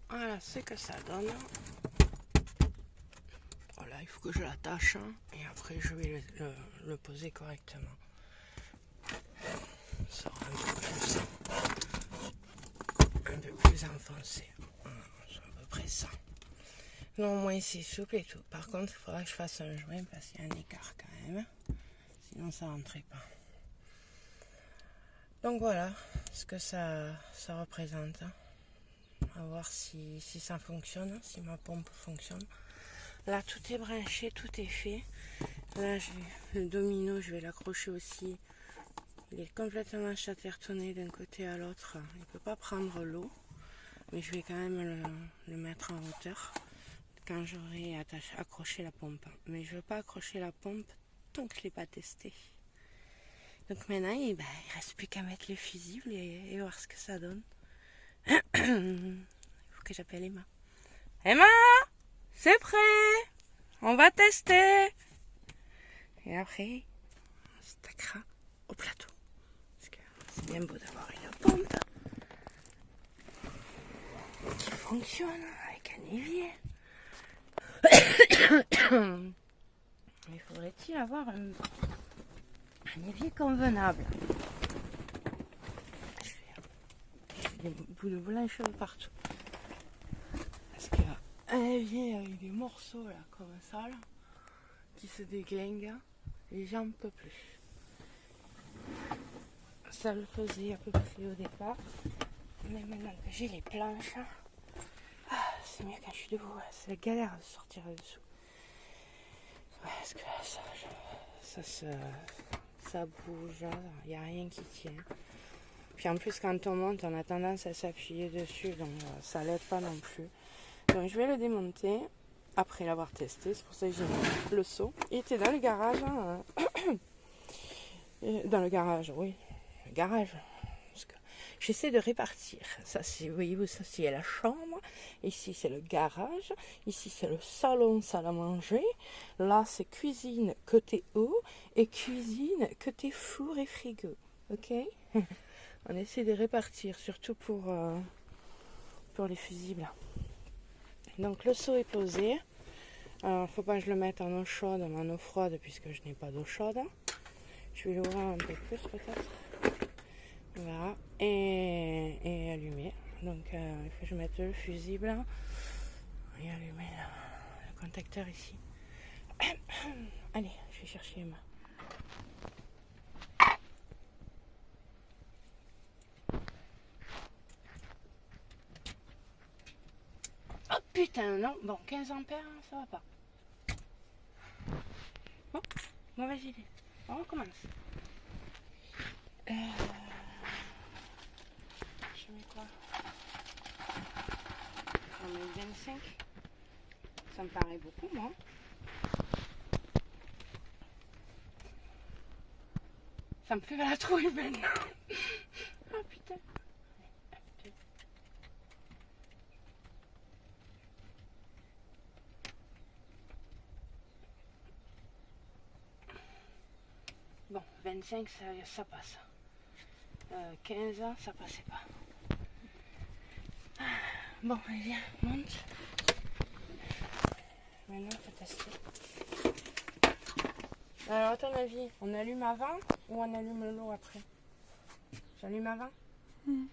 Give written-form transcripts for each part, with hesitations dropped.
Voilà ce que ça donne. Voilà, il faut que je l'attache hein, et après je vais le poser correctement. Ça sera un peu plus enfoncé. Voilà, c'est à peu près ça. Non, au moins c'est souple et tout. Par contre, il faudra que je fasse un joint parce qu'il y a un écart quand même. Sinon ça rentrait pas. Donc voilà ce que ça représente. À voir si ça fonctionne, si ma pompe fonctionne. Là tout est branché, tout est fait. Là le domino, je vais l'accrocher aussi. Il est complètement chattertonné d'un côté à l'autre. Il ne peut pas prendre l'eau. Mais je vais quand même le mettre en hauteur quand j'aurai accroché la pompe. Mais je ne veux pas accrocher la pompe tant que je ne l'ai pas testé. Donc maintenant, il ne reste plus qu'à mettre le fusible et voir ce que ça donne. Il faut que j'appelle Emma. Emma, c'est prêt. On va tester. Et après, on s'attaquera au plateau. Parce que c'est bien beau d'avoir une pompe qui fonctionne avec un évier. Mais faudrait-il avoir un évier convenable? J'ai des bouts de blancheur partout. Parce qu'un évier avec des morceaux là, comme ça, là, qui se déglinguent, les gens ne peuvent plus. Ça le faisait à peu près au départ. Mais maintenant que j'ai les planches, c'est mieux quand je suis debout. C'est la galère de sortir dessous. Ouais, parce que là, ça bouge, il n'y a rien qui tient. Puis en plus, quand on monte, on a tendance à s'appuyer dessus, donc ça l'aide pas non plus. Donc je vais le démonter après l'avoir testé. C'est pour ça que j'ai mis le seau. Il était dans le garage. Hein. Dans le garage, oui. Le garage. Parce que j'essaie de répartir. Ça, c'est, voyez-vous, ça c'est la chambre. Ici, c'est le garage. Ici, c'est le salon, salle à manger. Là, c'est cuisine côté eau et cuisine côté four et frigo. Ok? On essaie de répartir, surtout pour les fusibles. Donc le seau est posé. Alors, faut pas que je le mette en eau chaude, mais en eau froide, puisque je n'ai pas d'eau chaude. Je vais l'ouvrir un peu plus peut-être. Voilà. Et allumer. Donc il faut que je mette le fusible et allumer le contacteur ici. Allez, je vais chercher Emma. Oh putain, non. Bon, 15 ampères, ça va pas. Bon, mauvaise idée. On recommence. Je mets quoi? On met 25. Ça me paraît beaucoup, moi. Ça me fait la trouille maintenant. Oh putain. Bon, 25, ça passe. 15 ans, ça passait pas. Bon, allez, viens, monte. Maintenant, il faut tester. Alors, à ton avis, on allume avant ou on allume l'eau après? J'allume avant? Il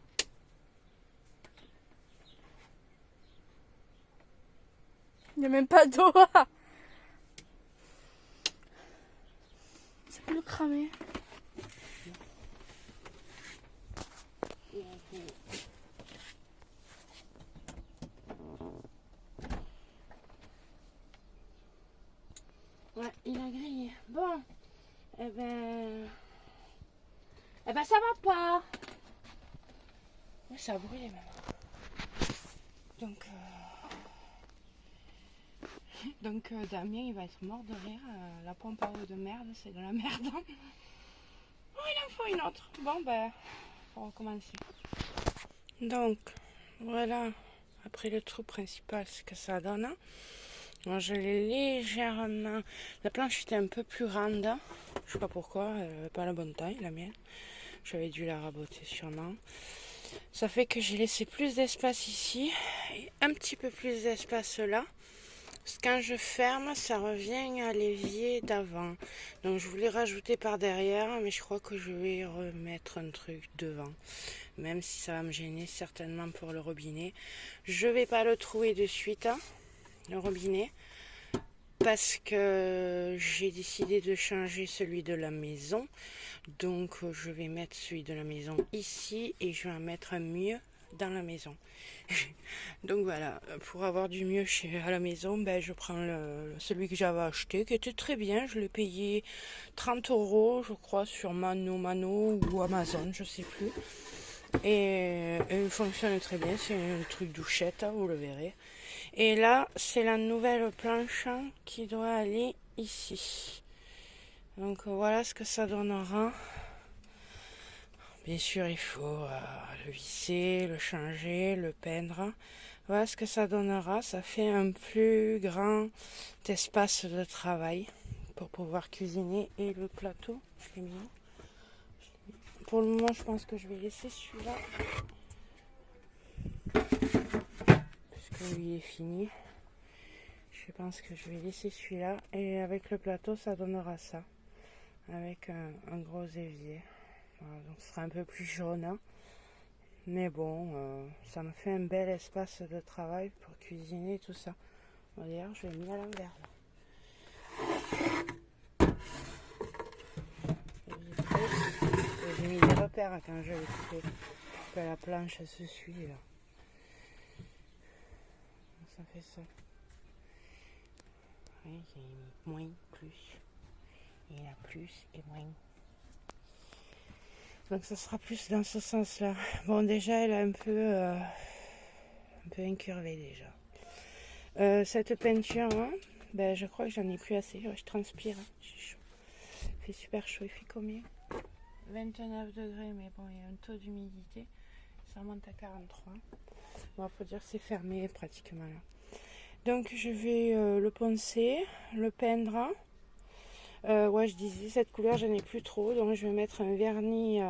n'y a même pas d'eau. Ça peut le cramer. Ouais, il a grillé. Bon, eh ben ça va pas. Ouais, ça a brûlé même. Donc Damien, il va être mort de rire. La pompe à eau de merde, c'est de la merde. Oh, il en faut une autre. Bon, faut recommencer. Donc, voilà. Après le trou principal, ce que ça donne. Moi, je l'ai légèrement... La planche était un peu plus grande. Je sais pas pourquoi. Elle n'avait pas la bonne taille, la mienne. J'avais dû la raboter sûrement. Ça fait que j'ai laissé plus d'espace ici et un petit peu plus d'espace là. Parce que quand je ferme, ça revient à l'évier d'avant. Donc je voulais rajouter par derrière, mais je crois que je vais remettre un truc devant. Même si ça va me gêner certainement pour le robinet. Je vais pas le trouver de suite, hein, le robinet. Parce que j'ai décidé de changer celui de la maison. Donc je vais mettre celui de la maison ici et je vais en mettre un mieux dans la maison. Donc voilà, pour avoir du mieux à la maison, ben, je prends celui que j'avais acheté, qui était très bien. Je l'ai payé 30 €, je crois, sur Mano ou Amazon, je sais plus. Et il fonctionne très bien, c'est un truc douchette, hein, vous le verrez. Et là, c'est la nouvelle planche qui doit aller ici. Donc voilà ce que ça donnera. Bien sûr, il faut le visser, le changer, le peindre. Voilà ce que ça donnera. Ça fait un plus grand espace de travail pour pouvoir cuisiner. Et le plateau, je l'ai mis. Pour le moment, je pense que je vais laisser celui-là. Puisque lui est fini. Je pense que je vais laisser celui-là. Et avec le plateau, ça donnera ça. Avec un gros évier. Voilà, donc ce sera un peu plus jaune. Hein. Mais bon, ça me fait un bel espace de travail pour cuisiner tout ça. Bon, d'ailleurs, je l'ai mis à l'envers là. J'ai mis des repères quand je l'ai coupé. Que la planche se suit là. Ça fait ça. Oui, j'ai mis moins, plus. Il y a plus et moins. Donc ça sera plus dans ce sens-là. Bon, déjà, elle est un peu incurvée déjà. Cette peinture, hein, ben, je crois que j'en ai plus assez. Je transpire, hein. J'ai chaud. Il fait super chaud. Il fait combien? 29 degrés, mais bon, il y a un taux d'humidité. Ça monte à 43. Bon, faut dire que c'est fermé pratiquement là. Donc je vais le poncer, le peindre. Ouais, je disais, cette couleur, j'en ai plus trop. Donc je vais mettre un vernis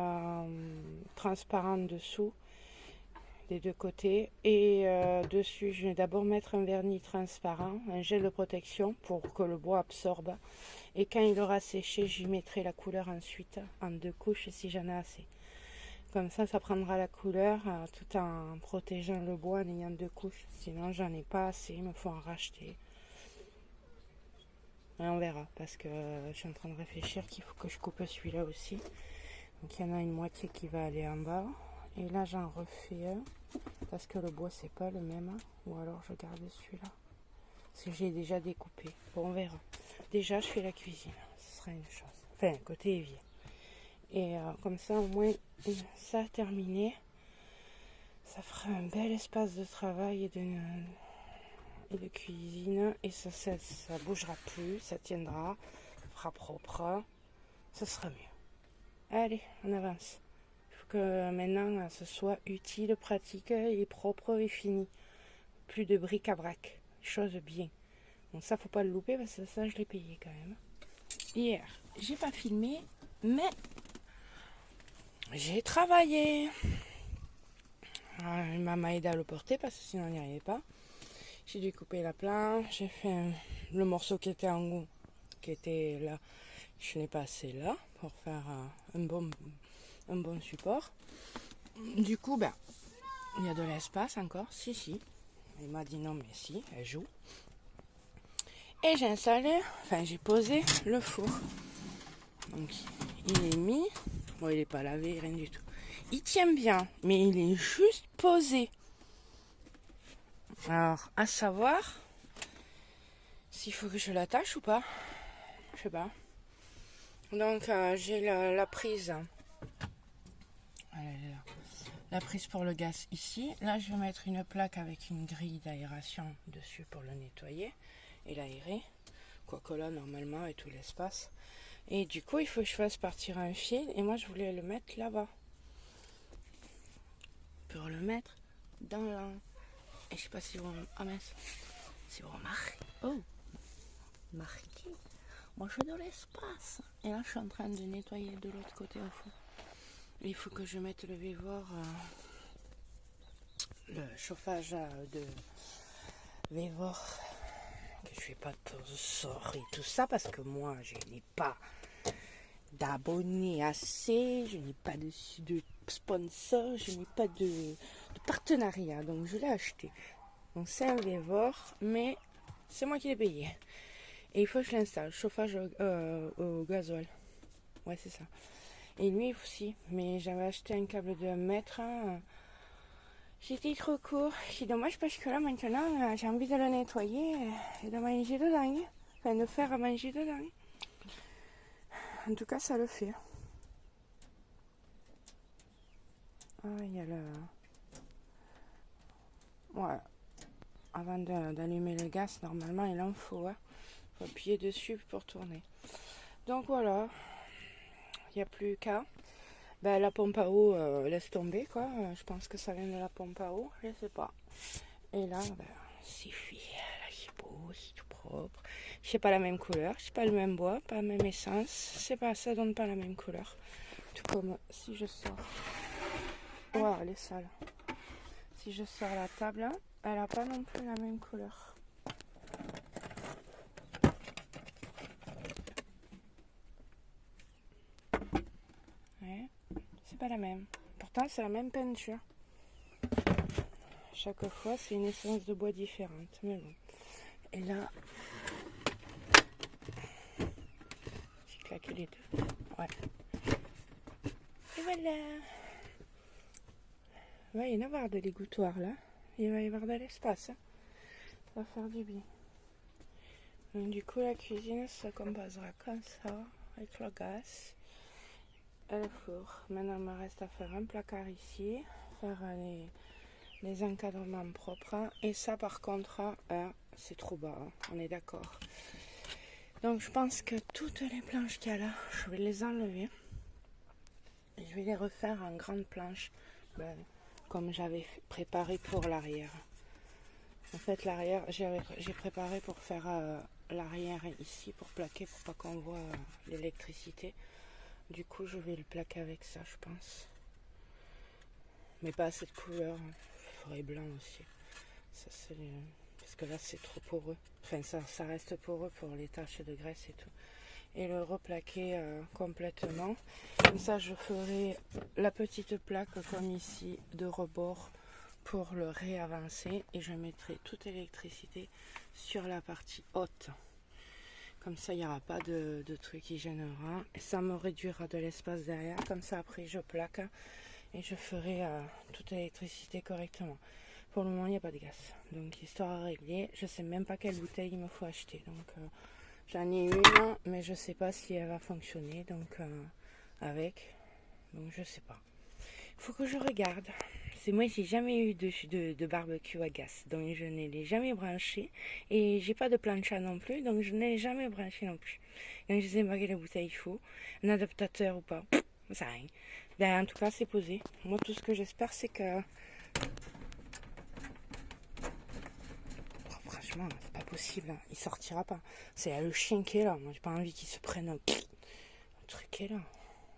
transparent dessous, des deux côtés. Et dessus, je vais d'abord mettre un vernis transparent, un gel de protection pour que le bois absorbe. Et quand il aura séché, j'y mettrai la couleur ensuite en 2 couches si j'en ai assez. Comme ça prendra la couleur tout en protégeant le bois en ayant 2 couches. Sinon, j'en ai pas assez, il me faut en racheter. Et on verra, parce que je suis en train de réfléchir qu'il faut que je coupe celui-là aussi. Donc, il y en a une moitié qui va aller en bas. Et là, j'en refais un, parce que le bois, c'est pas le même. Ou alors, je garde celui-là. Parce que j'ai déjà découpé. Bon, on verra. Déjà, je fais la cuisine. Ce sera une chose. Enfin, côté évier. Et comme ça, au moins, ça a terminé. Ça fera un bel espace de travail et de cuisine. Et ça bougera plus, ça tiendra, ça fera propre. Ça sera mieux. Allez, on avance. Il faut que maintenant, ce soit utile, pratique et propre et fini. Plus de bric-à-brac. Chose bien. Donc ça, faut pas le louper parce que ça, je l'ai payé quand même. Hier, j'ai pas filmé, mais j'ai travaillé. Maman aidé à le porter parce que sinon on n'y arrivait pas. J'ai dû couper la planche, j'ai fait le morceau qui était en haut, qui était là. Je n'ai pas assez là pour faire un bon support. Du coup, ben, il y a de l'espace encore. Si. Il m'a dit non, mais si, elle joue. Et j'ai installé, j'ai posé le four. Donc, il est mis. Bon, il n'est pas lavé, rien du tout. Il tient bien, mais il est juste posé. Alors, à savoir s'il faut que je l'attache ou pas. Je sais pas. Donc, j'ai la prise. La prise pour le gaz ici. Là, je vais mettre une plaque avec une grille d'aération dessus pour le nettoyer et l'aérer. Quoique là, normalement, avec tout l'espace. Et du coup, il faut que je fasse partir un fil. Et moi, je voulais le mettre là-bas. Pour le mettre dans la... Et je sais pas si vous... Ah mince. Si vous remarquez. Oh. Marqué. Moi, je de l'espace. Et là, je suis en train de nettoyer de l'autre côté au fond. Il faut que je mette le vévor le chauffage de Vévor, que je fais pas de sort et tout ça, parce que moi, je n'ai pas d'abonnés assez, je n'ai pas de sponsor, je n'ai pas de partenariat, donc je l'ai acheté. Donc c'est un Vévor, mais c'est moi qui l'ai payé. Et il faut que je l'installe, chauffage au gasoil. Ouais, c'est ça. Et lui aussi, mais j'avais acheté un câble de 1 mètre. C'était trop court. C'est dommage parce que là maintenant, j'ai envie de le nettoyer et de manger dedans. Enfin, de faire à manger dedans. En tout cas, ça le fait. Ah, il y a le... Ouais. Avant d'allumer le gaz, normalement, il en faut. Hein. Il faut appuyer dessus pour tourner. Donc voilà. Il n'y a plus qu'à. Ben, la pompe à eau, laisse tomber, quoi. Je pense que ça vient de la pompe à eau. Je sais pas. Et là, ben, c'est fait. Là, c'est beau, c'est tout propre. C'est pas la même couleur. C'est pas le même bois, pas la même essence. C'est pas, ça donne pas la même couleur. Tout comme si je sors. Wow, elle est sale. Si je sors la table, elle a pas non plus la même couleur. Ouais, c'est pas la même. Pourtant, c'est la même peinture. Chaque fois, c'est une essence de bois différente. Mais bon. Et là, j'ai claqué les deux. Ouais. Et voilà. Il va y en avoir de l'égouttoir là. Il va y avoir de l'espace. Hein. Ça va faire du bien. Donc, du coup, la cuisine se composera comme ça, avec le gaz et le four. Maintenant, il me reste à faire un placard ici, faire les encadrements propres. Et ça, par contre, c'est trop bas, hein, on est d'accord. Donc, je pense que toutes les planches qu'il y a là, je vais les enlever. Et je vais les refaire en grande planche, comme j'avais préparé pour l'arrière. En fait, l'arrière, j'ai préparé pour faire l'arrière ici, pour plaquer, pour pas qu'on voit l'électricité. Du coup, je vais le plaquer avec ça, je pense. Mais pas cette couleur. Je ferai blanc aussi. Ça, parce que là, c'est trop poreux. Enfin, ça reste poreux pour les taches de graisse et tout. Et le replaquer complètement. Comme ça, je ferai la petite plaque comme ici de rebord pour le réavancer. Et je mettrai toute l'électricité sur la partie haute. Comme ça, il n'y aura pas de truc qui gênera. Et ça me réduira de l'espace derrière. Comme ça, après, je plaque et je ferai toute l'électricité correctement. Pour le moment, il n'y a pas de gaz. Donc, histoire à régler. Je ne sais même pas quelle bouteille il me faut acheter. Donc, j'en ai une, mais je ne sais pas si elle va fonctionner. Donc, Donc, je ne sais pas. Il faut que je regarde. C'est moi, j'ai jamais eu de barbecue à gaz, donc je ne l'ai jamais branché. Et j'ai pas de plancha non plus, donc je ne l'ai jamais branché non plus. Donc je sais pas quelle bouteille il faut, un adaptateur ou pas, ça sert à rien. Ben, en tout cas, c'est posé. Moi, tout ce que j'espère, c'est que... Oh, franchement, c'est pas possible, hein. Il sortira pas. C'est le chien qui est là. Moi, j'ai pas envie qu'il se prenne un truc qui est là.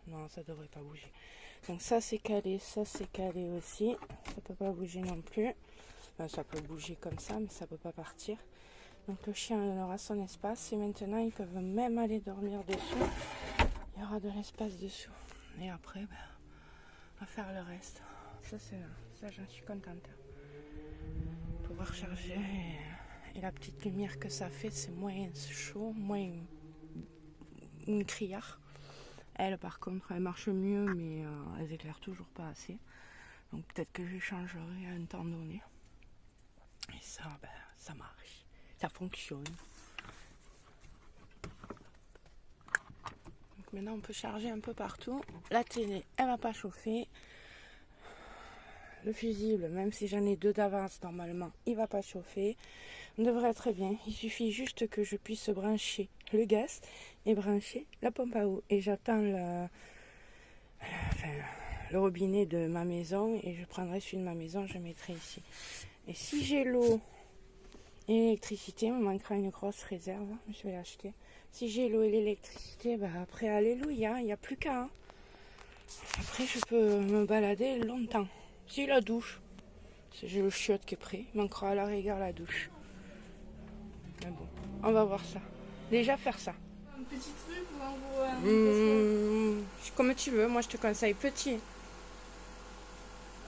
Non, ça devrait pas bouger. Donc ça c'est calé aussi, ça peut pas bouger non plus. Enfin, ça peut bouger comme ça, mais ça peut pas partir. Donc le chien aura son espace et maintenant ils peuvent même aller dormir dessous. Il y aura de l'espace dessous. Et après, on va faire le reste. Ça j'en suis contente. Pouvoir charger et la petite lumière que ça fait, c'est moins chaud, moins une criard. Elle, par contre, elle marche mieux, mais elles éclairent toujours pas assez. Donc peut-être que je changerai à un temps donné. Et ça, ça marche. Ça fonctionne. Donc maintenant, on peut charger un peu partout. La télé, elle va pas chauffer. Le fusible, même si j'en ai 2 d'avance, normalement, il va pas chauffer. On devrait être bien. Il suffit juste que je puisse brancher le gaz et brancher la pompe à eau. Et j'attends le robinet de ma maison et je prendrai celui de ma maison, je mettrai ici. Et si j'ai l'eau et l'électricité, il me manquera une grosse réserve, je vais l'acheter. Si j'ai l'eau et l'électricité, après, alléluia, il n'y a plus qu'à. Hein. Après, je peux me balader longtemps. Si la douche J'ai le chiotte qui est prêt. Il manquera à la rigueur la douche. Mais bon, on va voir ça. Déjà faire ça. Un petit truc ou un gros Comme tu veux, moi je te conseille petit.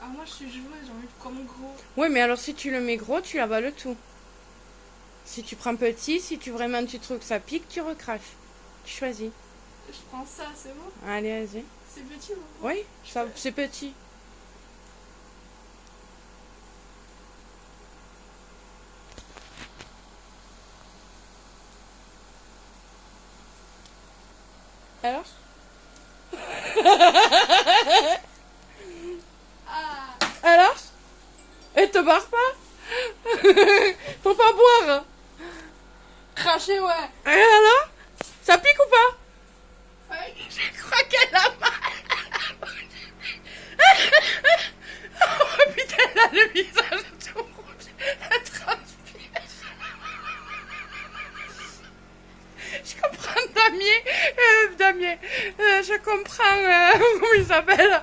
Ah, moi je suis joueuse, j'ai envie de prendre gros. Oui, mais alors si tu le mets gros, tu avales tout. Si tu prends petit, si tu vraiment tu trouves que ça pique, tu recraches. Tu choisis. Je prends ça, c'est bon? Allez, vas-y. C'est petit ou gros? Oui, ça, c'est petit. Alors? Ah, Alors? Et te barre pas? Faut pas boire. craché, ouais. Et alors? Ça pique ou pas? Ouais. Je crois qu'elle a mal. Oh putain, elle a le visage tout rouge. Elle transpire. Je comprends Damien. Je comprends comment il s'appelle.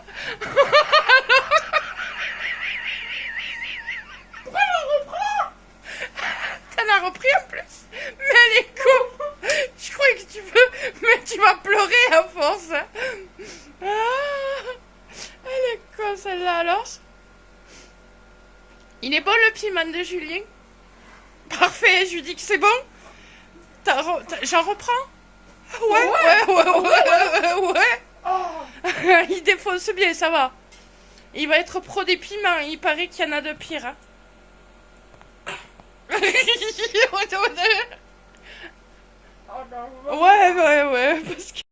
T'en as repris en plus. Mais elle est con. Je croyais que tu veux, mais tu vas pleurer à force. Ah, elle est con celle-là alors. Il est bon le piment de Julien? Parfait, je lui dis que c'est bon. J'en reprends? Ouais. Il défonce bien, ça va. Il va être pro des piments, il paraît qu'il y en a de pire. Hein. Ouais, parce que...